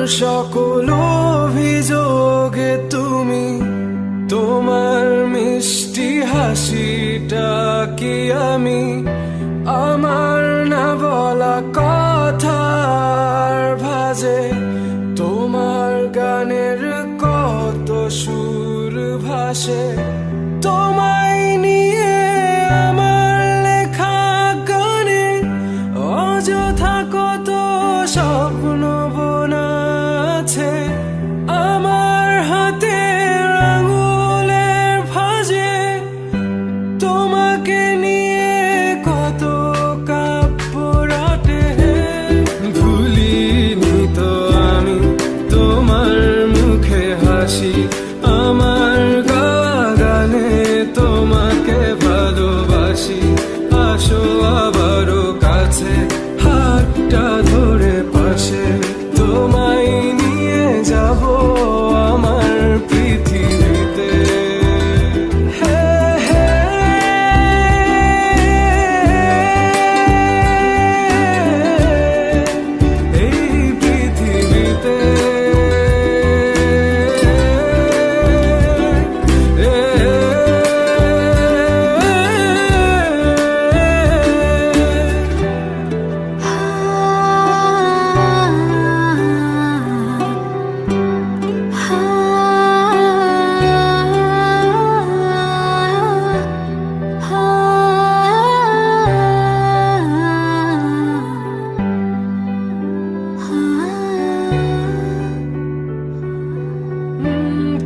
সকল অভিযোগে তুমি, তোমার মিষ্টি হাসিটা কি আমি আমার না বলা কথার ভাজে, তোমার গানের কত সুর ভাসে, তোমায় নিয়ে আমার লেখা গানে অযথা কত স্বপ্ন বোনা আছে আমার হাতের আঙুলের ভাঁজে, তোমাকে নিয়ে কত কাব্য রটে। ভুলিনি তো আমি তোমার মুখে হাসি, আমার গাওয়া গানে তোমাকে ভালোবাসি। আসো আবারও কাছে, হাতটা ধরে পাশে, তোমায় নিয়ে যাব আমার পৃথিবীতে। এই পৃথিবীতে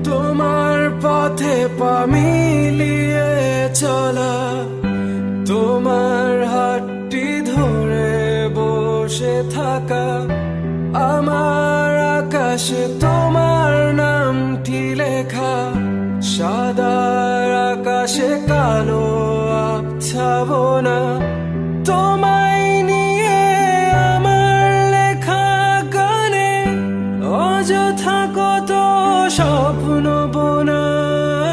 তোমার পথে পা মিলিয়ে চলা, তোমার হাতটি ধরে বসে থাকা, আমার আকাশে তোমার নামটি লেখা, সাদার আকাশে কালো আবছাবনা, তোমায় নিয়ে আমার লেখা গানে অযথা কত স্বপ্ন বোনা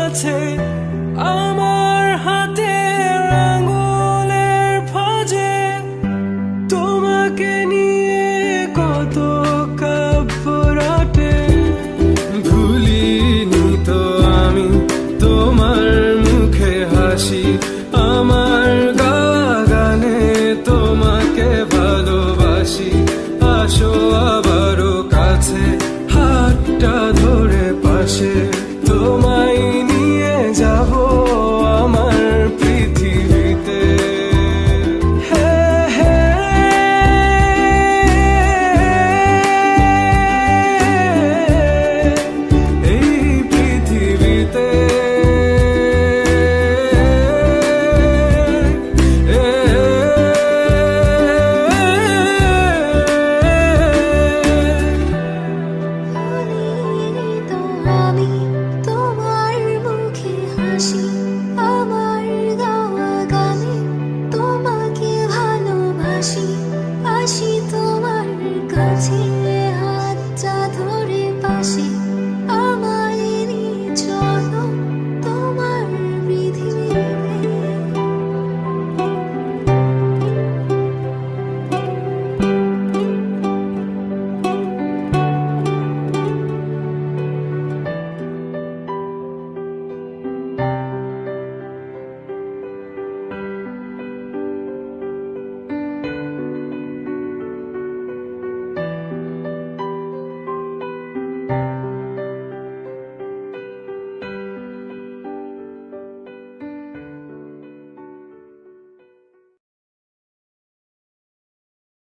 আছে আমার হাতের আঙুলের ভাঁজে, তোমাকে নিয়ে কত কাব্য রটে। ভুলিনি তো আমি তোমার মুখে হাসি, আমার গাওয়া গানে তোমাকে ভালোবাসি। আসো আবারও কাছে, হাতটা ধরে পাশে, তোমায় নিয়ে যাব আমার পৃথিবীতে। এই পৃথিবীতে আমি তোমার মুখে হাসি, আমার গাওয়া গানে তোমাকে ভালোবাসি। আসি তোমার কাছে।